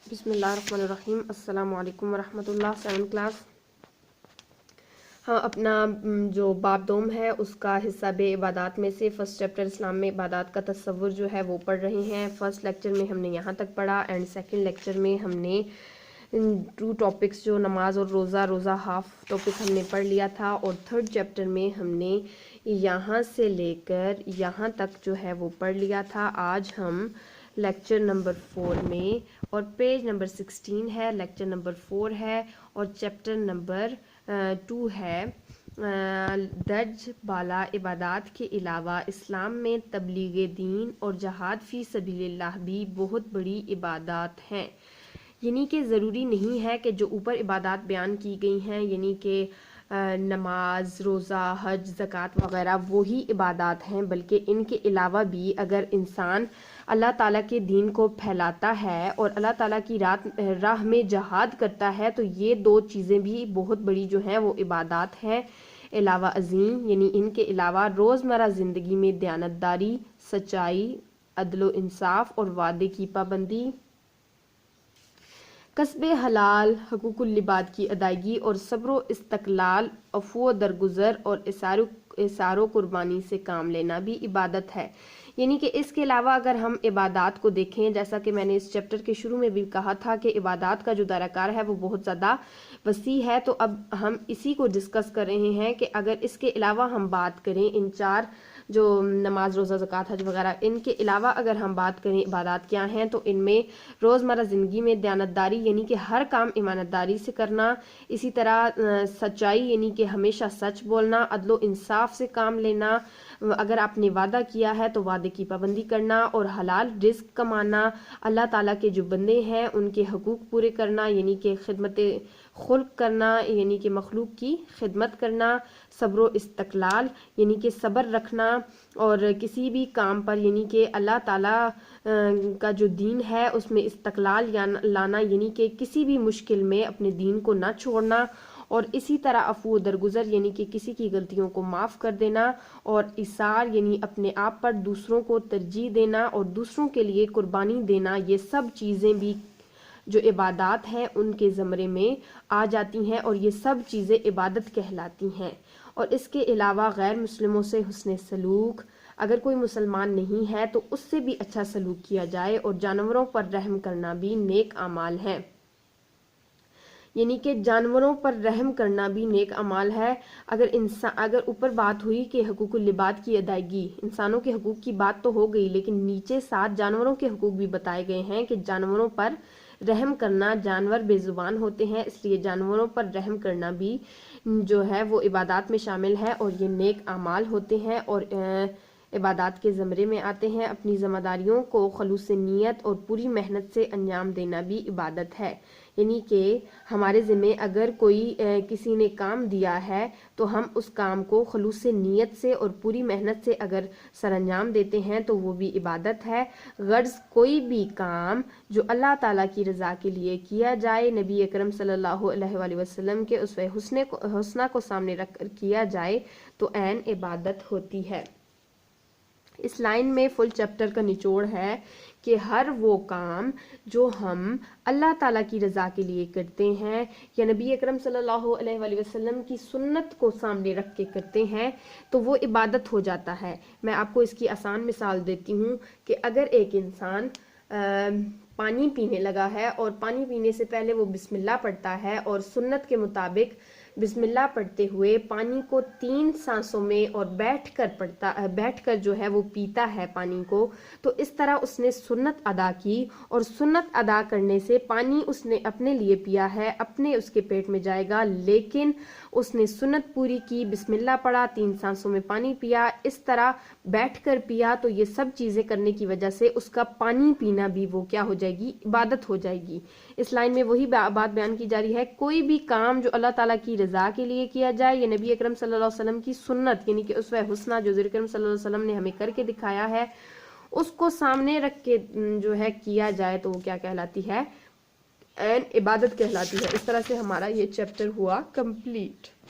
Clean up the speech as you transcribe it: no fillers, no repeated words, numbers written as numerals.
बिस्मिल्लाहिर्रहमानिर्रहीम। अस्सलाम वालेकुम वरहमतुल्लाह। 7th class. हाँ, अपना जो बाब दोम है उसका हिस्सा बे इबादात में से फर्स्ट चैप्टर इस्लाम में इबादात का तस्वुर जो है वो पढ़ रहे हैं। फर्स्ट लेक्चर में हमने यहाँ तक पढ़ा एंड सेकंड लेक्चर में हमने 2 टॉपिक्स जो नमाज और रोज़ा हाफ टॉपिक हमने पढ़ लिया था, और थर्ड चैप्टर में हमने यहाँ से लेकर यहाँ तक जो है वो पढ़ लिया था। आज हम लेक्चर नंबर 4 में, और पेज नंबर 16 है, लेक्चर नंबर 4 है और चैप्टर नंबर 2 है। दर्ज बाला इबादात के अलावा इस्लाम में तबलीग दीन और जहाद फ़ी सबीलिल्लाह भी बहुत बड़ी इबादात हैं। यानी कि ज़रूरी नहीं है कि जो ऊपर इबादात बयान की गई हैं, यानी कि नमाज, रोज़ा, हज, ज़कात वग़ैरह वो ही इबादात हैं, बल्कि इनके अलावा भी अगर इंसान अल्लाह ताला के दीन को फैलाता है और अल्लाह ताला की राह में जहाद करता है, तो ये 2 चीज़ें भी बहुत बड़ी जो हैं वो इबादात हैं। अलावा अज़ीम, यानी इनके अलावा रोज़मर्रा ज़िंदगी में दयानतदारी, सच्चाई, अदल इंसाफ और वादे की पाबंदी, कस्बे हलाल, हकूकुल लिबाद की अदायगी और सब्र इस्तकलाल, अफ़्व दरगुज़र और इसारो कुर्बानी से काम लेना भी इबादत है। यानी कि इसके अलावा अगर हम इबादात को देखें, जैसा कि मैंने इस चैप्टर के शुरू में भी कहा था कि इबादात का जो दायराकार है वो बहुत ज़्यादा वसी है, तो अब हम इसी को डिस्कस कर रहे हैं कि अगर इसके अलावा हम बात करें इन 4 जो नमाज, रोज़ा, ज़कात, हज वगैरह, इनके अलावा अगर हम बात करें इबादात क्या हैं, तो इनमें रोज़मर्रा ज़िंदगी में दयानतदारी यानी कि हर काम ईमानदारी से करना, इसी तरह सच्चाई यानी कि हमेशा सच बोलना, अदलो इंसाफ से काम लेना, अगर आपने वादा किया है तो वादे की पाबंदी करना, और हलाल रिज़्क कमाना, अल्लाह ताला के जो बंदे हैं उनके हकूक़ पूरे करना यानी कि खिदमत खुल्क करना, यानी कि मखलूक की खिदमत करना, सब्र इस्तकलाल यानी कि सब्र रखना, और किसी भी काम पर यानी कि अल्लाह ताला का जो दीन है उसमें इस्तकलाल लाना यानी कि किसी भी मुश्किल में अपने दीन को ना छोड़ना, और इसी तरह अफ़ू दरगुज़र यानी कि किसी की गलतियों को माफ़ कर देना, और इसार यानी अपने आप पर दूसरों को तरजीह देना और दूसरों के लिए कुर्बानी देना, ये सब चीज़ें भी जो इबादात हैं उनके ज़मरे में आ जाती हैं, और ये सब चीज़ें इबादत कहलाती हैं। और इसके अलावा गैर मुस्लिमों से हुस्न सलूक, अगर कोई मुसलमान नहीं है तो उससे भी अच्छा सलूक किया जाए, और जानवरों पर रहम करना भी नेक अमाल है, यानी कि जानवरों पर रहम करना भी नेक अमाल है। अगर ऊपर बात हुई कि हकूकुल लिबाद की अदायगी, इंसानों के हकूक़ की बात तो हो गई, लेकिन नीचे 7 जानवरों के हकूक़ भी बताए गए हैं कि जानवरों पर रहम करना, जानवर बेजुबान होते हैं, इसलिए जानवरों पर रहम करना भी जो है वो इबादात में शामिल है, और ये नेक अमाल होते हैं और इबादात के ज़मरे में आते हैं। अपनी ज़िम्मेदारियों को खलूस नीयत और पूरी मेहनत से अंजाम देना भी इबादत है, यानी कि हमारे ज़िम्मे अगर कोई किसी ने काम दिया है तो हम उस काम को खलूस नीयत से और पूरी मेहनत से अगर सरअंजाम देते हैं तो वो भी इबादत है। गर्ज़ कोई भी काम जो अल्लाह ताला की रज़ा के लिए किया जाए, नबी अकरम सल्लल्लाहु अलैहि वसल्लम के उसवे हुस्ना को सामने रख कर किया जाए, तो ऐन इबादत होती है। इस लाइन में फुल चैप्टर का निचोड़ है कि हर वो काम जो हम अल्लाह ताला की रज़ा के लिए करते हैं या नबी अकरम सल्लल्लाहु अलैहि वसल्लम की सुन्नत को सामने रख के करते हैं, तो वो इबादत हो जाता है। मैं आपको इसकी आसान मिसाल देती हूँ कि अगर एक इंसान पानी पीने लगा है और पानी पीने से पहले वो बिस्मिल्लाह पढ़ता है, और सुन्नत के मुताबिक बिस्मिल्लाह पढ़ते हुए पानी को 3 सांसों में और बैठकर जो है वो पीता है पानी को, तो इस तरह उसने सुन्नत अदा की, और सुन्नत अदा करने से पानी उसने अपने लिए पिया है, अपने उसके पेट में जाएगा, लेकिन उसने सुन्नत पूरी की, बिस्मिल्लाह पढ़ा, 3 सांसों में पानी पिया, इस तरह बैठकर पिया, तो ये सब चीज़ें करने की वजह से उसका पानी पीना भी वो क्या हो जाएगी, इबादत हो जाएगी। इस लाइन में वही बात बयान की जा रही है, कोई भी काम जो अल्लाह ताला की रज़ा के लिए किया जाए, ये नबी अकरम सल्लल्लाहु अलैहि वसल्लम की सुन्नत यानी कि उसवे हुस्ना जो ज़िक्र अकरम सल्लल्लाहु अलैहि वसल्लम ने हमें करके दिखाया है, उसको सामने रख के जो है किया जाए, तो वो क्या कहलाती है, एन इबादत कहलाती है। इस तरह से हमारा ये चैप्टर हुआ कंप्लीट।